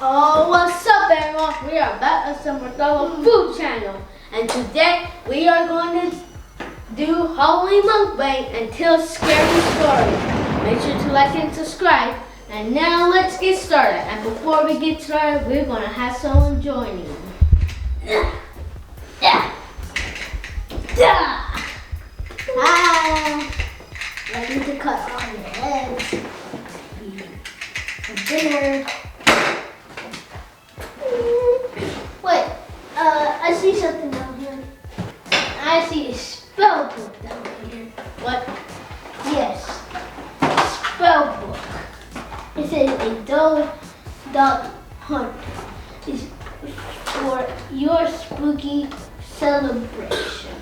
Oh, what's up everyone? We are back at some food channel, and today we are going to do Halloween mukbang and tell scary stories. Make sure to like and subscribe. And now let's get started. And before we get started, we're going to have someone joining. Hi. I need to cut off your heads for dinner. Wait, I see something down here. I see a spell book down here. What? Yes, spell book. It says a dog hunt is for your spooky celebration.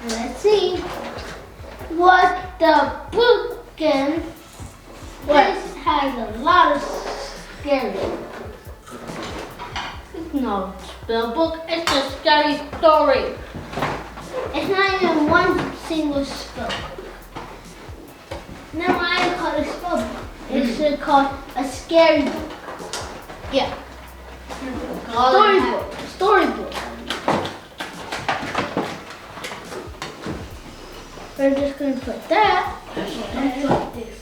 Let's see what the book can. This has a lot of scary. No spell book, it's a scary story. It's not even one single spell. Never mind, call it a spell book. It's called a scary book. Yeah. Storybook. Storybook. We're just going to put that. And put this.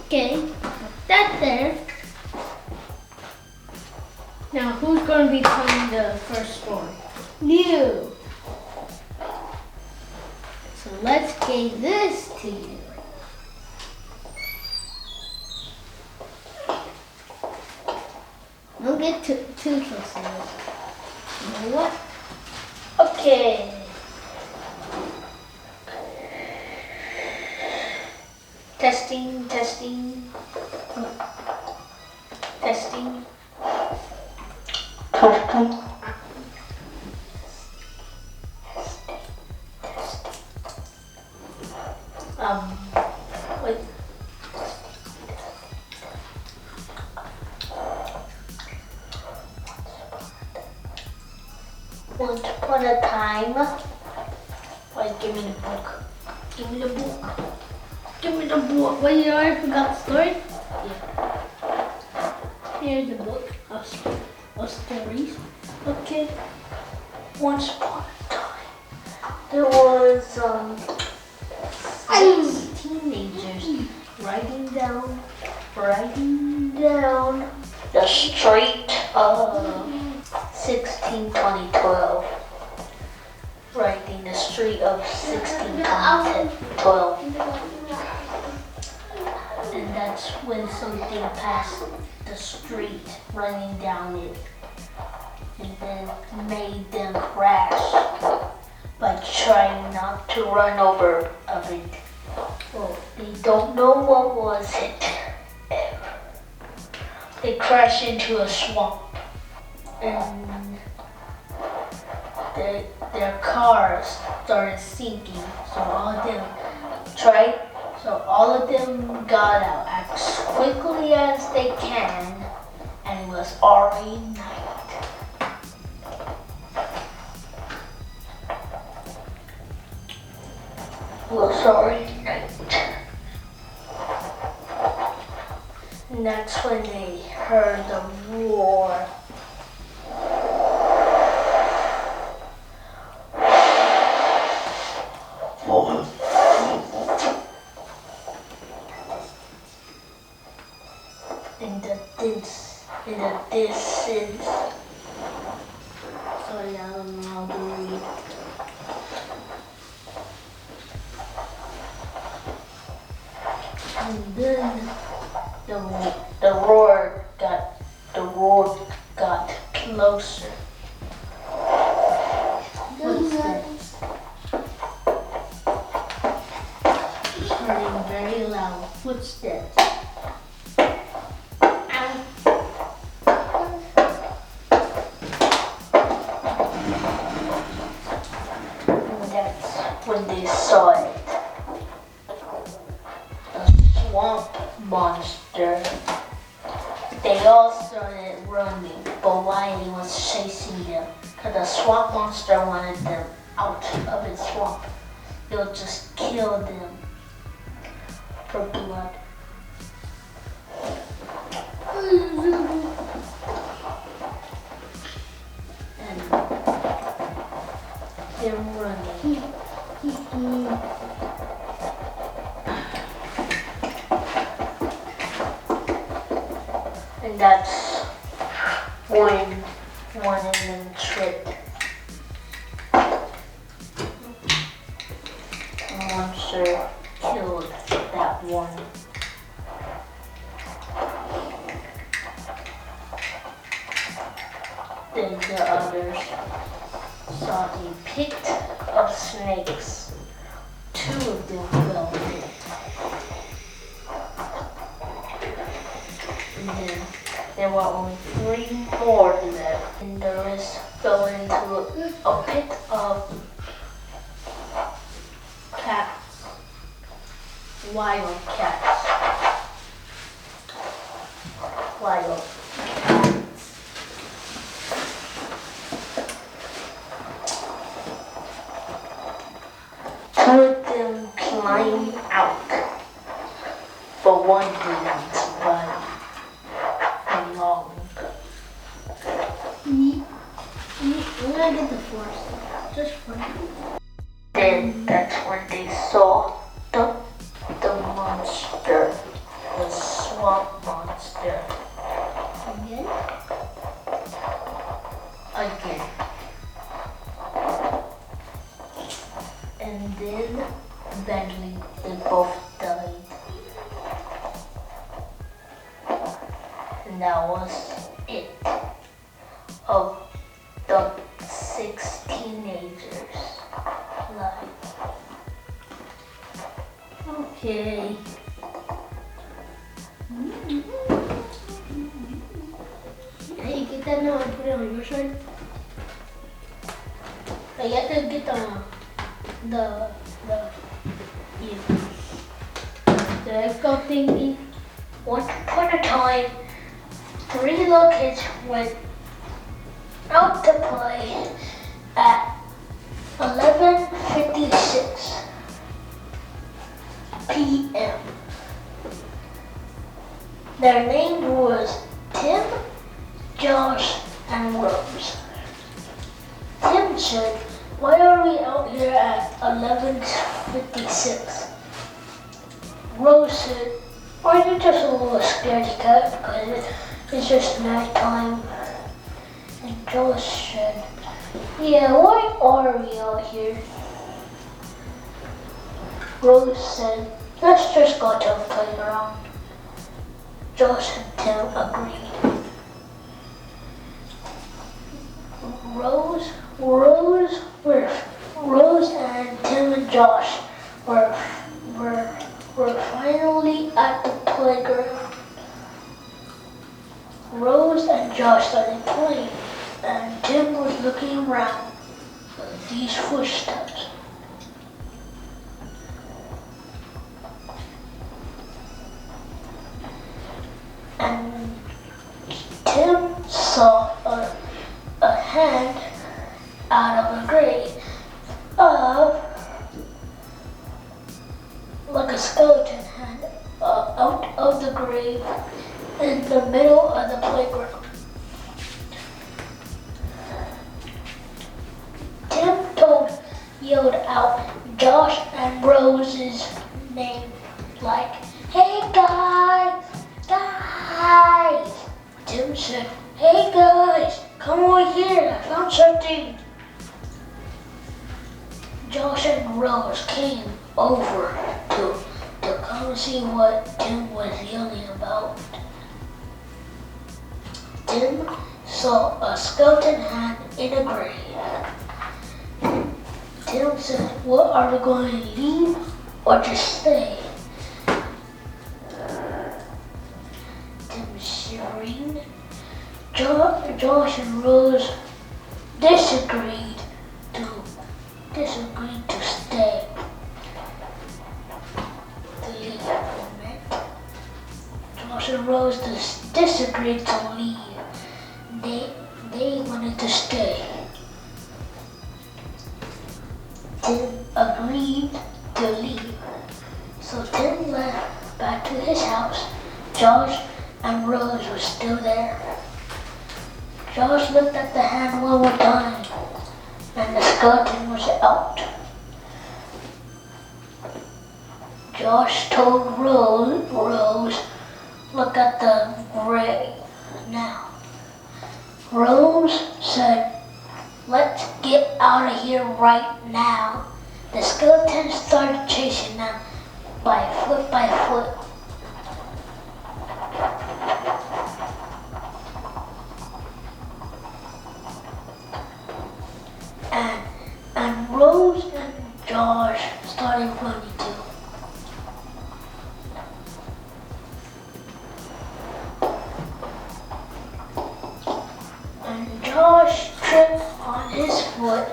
Okay, put that there. Now, who's going to be telling the first story? You. So let's give this to you. Don't get too close to this. You know what? Okay. Testing. Testing. Wait. Once upon a time. Wait, give me the book. Give me the book. Give me the book. Wait, you already forgot the story? Yeah. Here's the book of stories. Okay. Once upon a time, there was 6 teenagers riding down the street of 2012. Riding the street of 2012. And that's when something passed the street, running down it, and then made them crash by trying not to run over of it. Well, they don't know what was it. They crashed into a swamp, and their cars started sinking. So all of them got out as quickly as they can, and it was already night. It was already night. And that's when they heard the roar. In the distance. Sorry, I don't know how to read. And then the roar got closer. Footsteps. Hearing very loud footsteps. When they saw it, the swamp monster, they all started running, but Wiley was chasing them, because the swamp monster wanted them out of its swamp. It'll just kill them. for blood. And they're running. And that's when one of them tripped. The monster killed that one. Then the others saw a pit of snakes. 2 of them fell in. And then there were only 3 more left. And the rest fell into a pit of cats. Wild cats. Wild cats. Two of them climbed out, but one didn't survive for long. I'm gonna get the forest, just for now. Then that's when they saw the monster, the swamp monster. Again? Again. And then eventually they both died. And that was it of the 6 teenagers' life. Okay. Hey, get that now and put it on your side. You have to get the echo thingy. Once upon a time, 3 little kids went out to play at 11:56 p.m. Their name was Tim, Josh, and Rose. Tim said, "Why are we out here at 11:56? Rose said, "Aren't you just a little scaredy cat because it's just night time?" And Josh said, "Yeah, why are we out here?" Rose said, "Let's just go to the playground." Josh and Tim agreed. Rose and Tim and Josh were finally at the playground. Rose and Josh started playing, and Tim was looking around for these footsteps. And Tim saw a hand out of a grave, like a skeleton hand, out of the grave in the middle of the playground. Tim yelled out Josh and Rose's name, like, "Hey guys! Guys!" Tim said, "Hey guys, come over here, I found something." Josh and Rose came over to come see what Tim was yelling about. Tim saw a skeleton hand in a grave. Tim said, "What, are we going to leave or just stay?" Tim screamed. Josh and Rose disagreed to stay. To leave. Josh and Rose disagreed to leave. They wanted to stay. Tim agreed to leave. So Tim left to his house, Josh and Rose were still there. Josh looked at the hand one more time, and the skeleton was out. Josh told Rose, look at the grave now. Rose said, let's get out of here right now. The skeleton started chasing them by foot. And Rose and Josh started running too. And Josh tripped on his foot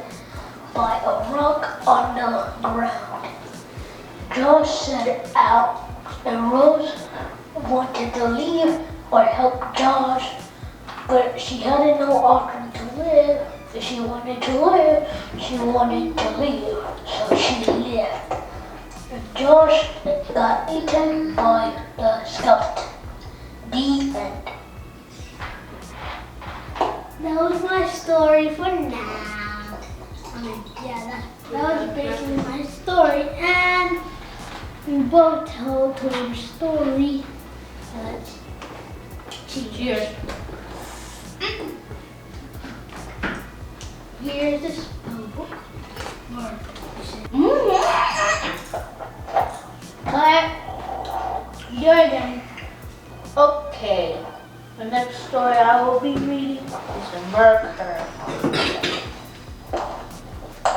by a rock on the ground. Josh said out, and Rose wanted to leave or help Josh, but she had no option to live. If she wanted to live, she wanted to leave, so she left. And Josh got eaten by the skeleton. The end. That was my story for now. Yeah, that was basically my story, and we both told our story. Let's cheers. Here's the spell book. You're done. Okay, the next story I will be reading is The Murderer.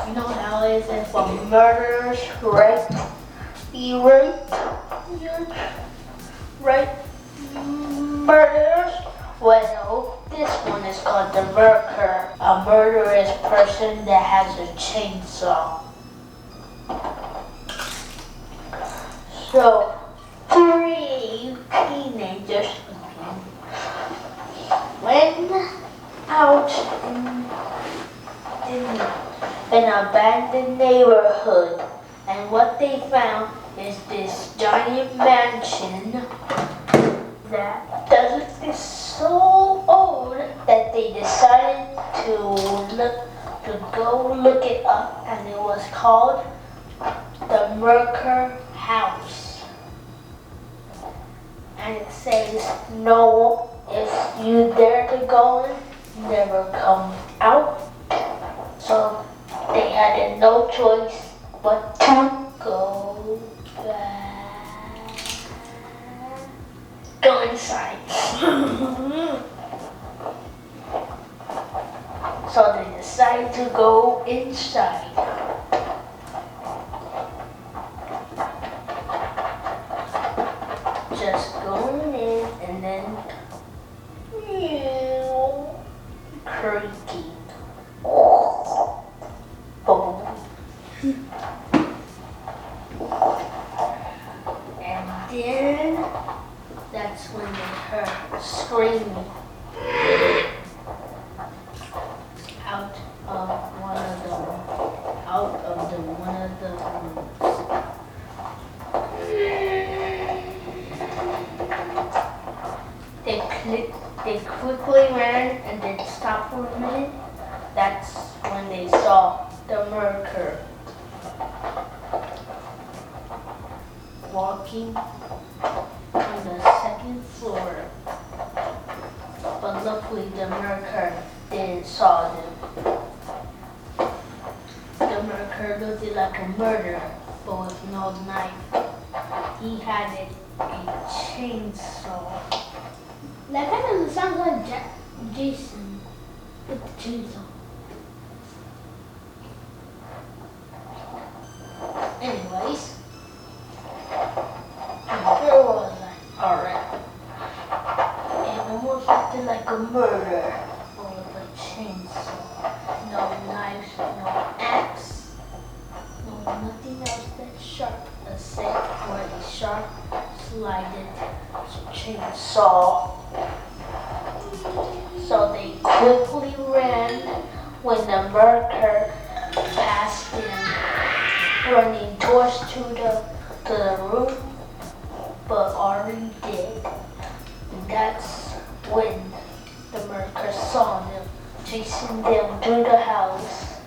You know how it is if a murderer's murderers? Well, this one is called The Murderer. A murderous person that has a chainsaw. So, 3 teenagers went out in an abandoned neighborhood, and what they found is this giant mansion that is so old that they decided to go look it up, and it was called the Murderer House. And it says, no, if you dare to go in, never come out. So they had no choice but to go back. Go inside. So they decided to go inside. Just going in and then creaking. Boom. And then that's when they heard screaming out of one of the rooms. They quickly ran and then stopped for a minute. That's when they saw the murderer walking on the 2nd floor. But luckily the murderer didn't saw them. The murderer looked like a murderer, but with no knife. He had a chainsaw. That kind of sounds like Jason with the chainsaw. Anyways, where was I? Alright. It almost looked like a murder, but with a chainsaw. No knives, no axe, no nothing else that's sharp, except for a sharp, slided chainsaw. So they quickly ran when the murderer passed them, running towards to the room but already dead. And that's when the murderer saw them, chasing them through the house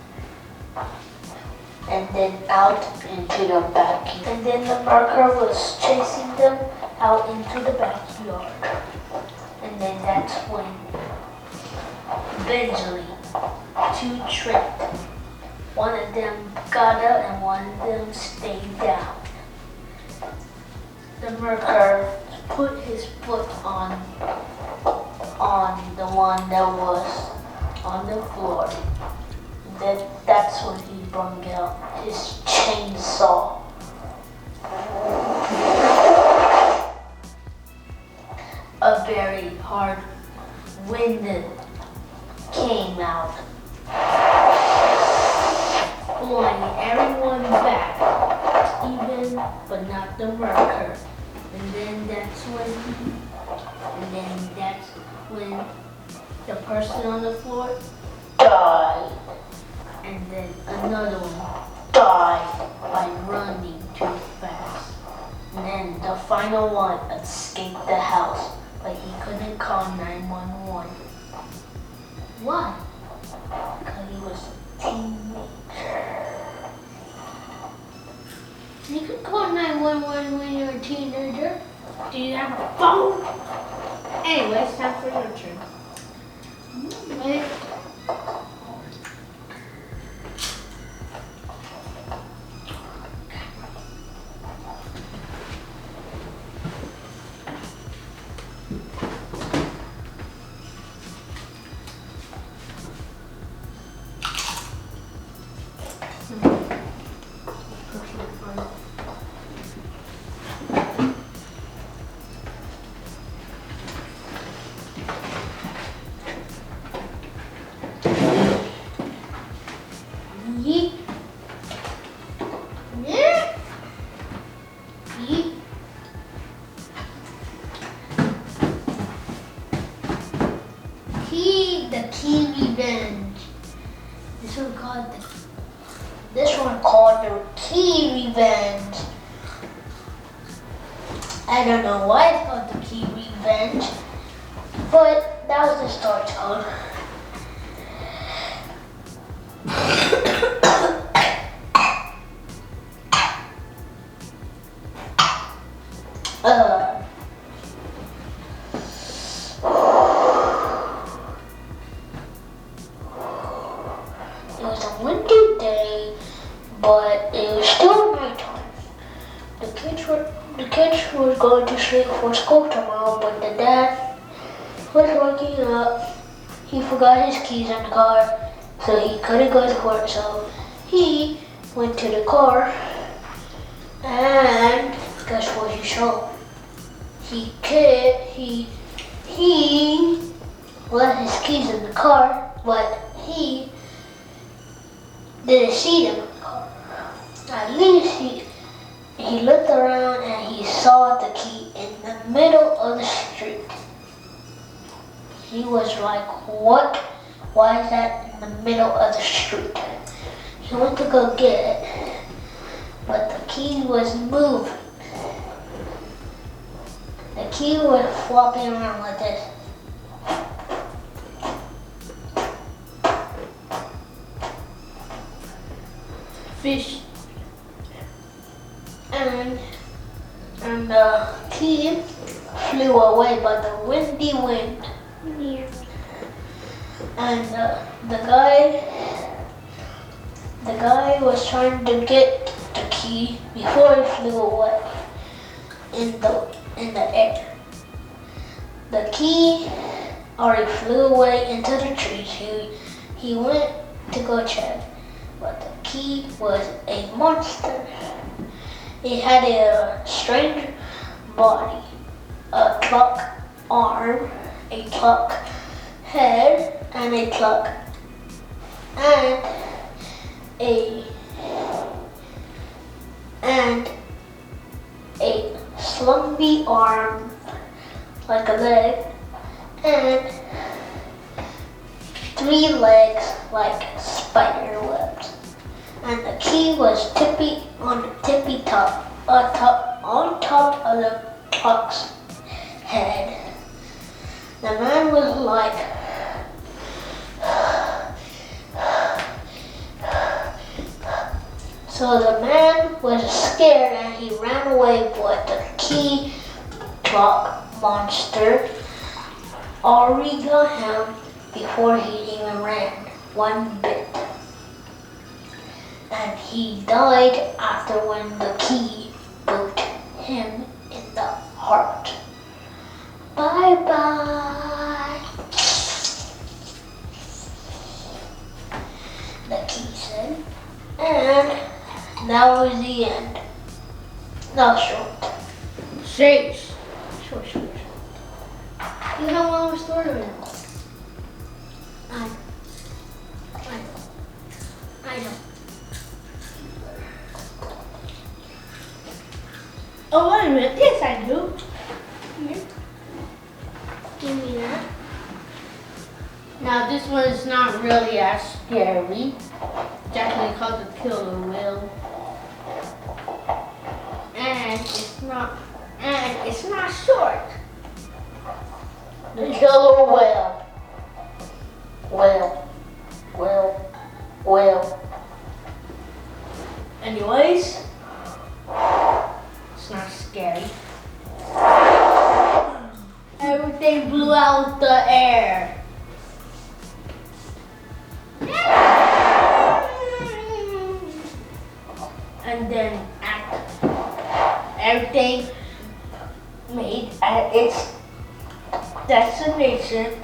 and then out into the backyard. And then the murderer was chasing them out into the backyard. And then that's when eventually two tripped. One of them got up and one of them stayed down. The murderer put his foot on the one that was on the floor. That's when he brought out his chainsaw. A very hard wind came out, blowing everyone back, even but not the murderer. And then that's when the person on the floor died. And then another one died by running too fast. And then the final one escaped the house, but he couldn't call 911. Why? Because he was a teenager. You can call 911 when you're a teenager. Do you have a phone? Anyway, it's time for your turn. Wait. The key revenge. This one called the key revenge. I don't know why it's called the key revenge, but that was the story code. It was a windy day, but it was still nighttime. The kids were going to sleep for school tomorrow, but the dad was waking up. He forgot his keys in the car, so he couldn't go to work. So he went to the car, and guess what he saw? He left his keys in the car, but he didn't see them in the car. At least he looked around and he saw the key in the middle of the street. He was like, what? Why is that in the middle of the street? He went to go get it, but the key was moving. The key was flopping around like this. Fish. And the key flew away by the windy wind. Yeah. And the guy was trying to get the key before it flew away in the air. The key already flew away into the trees. He went to go check, but the key was a monster. It had a strange body, a clock arm, a clock head, and a clock, and a slumpy arm like a leg, and 3 legs like spider webs. And the key was on top of the Chuck's head. The man was like, so the man was scared and he ran away, but the key truck monster already got him before he even ran one bit. And he died after when the key booked him in the heart. Bye bye. The key said. And that was the end. Not short. Six. Short. You have one more story right now. I know. Oh, wait a minute. Yes, I do. Here. Give me that. Now, this one is not really as scary. It's actually called the killer whale. And it's not short. The killer whale. Whale. Anyways, it's not scary. Everything blew out the air. And then everything made at its destination,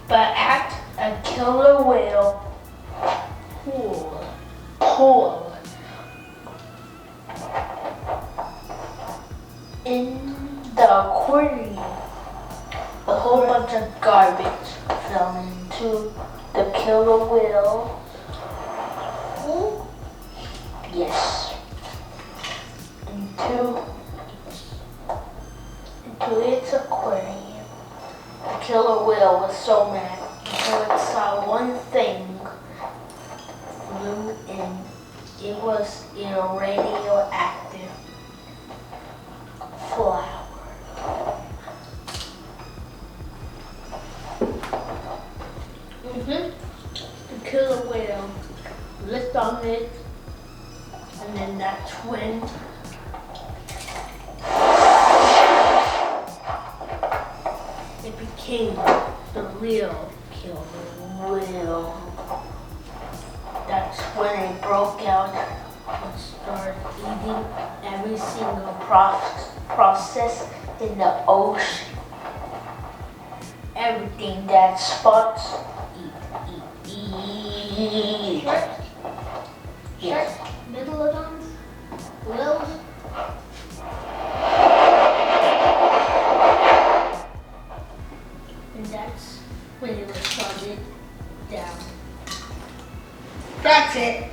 but at a killer whale pool in the aquarium. A whole bunch of garbage fell into the killer whale. Yes. Into its aquarium. The killer whale was so mad until it saw one thing flew in. It was a radioactive flower. The killer whale licked on it, and then that's when it became the real killer whale. That's when it broke out and started eating every single process in the ocean. Everything that spots, eat. Yes. Megalodons? Whales? And that's when it was shut down. That's it.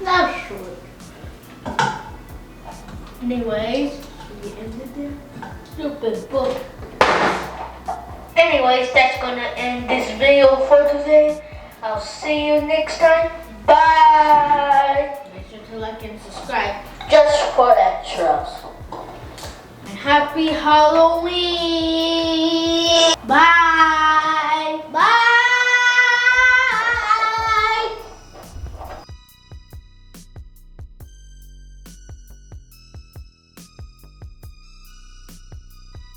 Not short. Anyways, we ended there. Stupid book. Anyways, that's gonna end this video for today. I'll see you next time. Bye. Make sure to like and subscribe. Just for extras. And happy Halloween. Bye.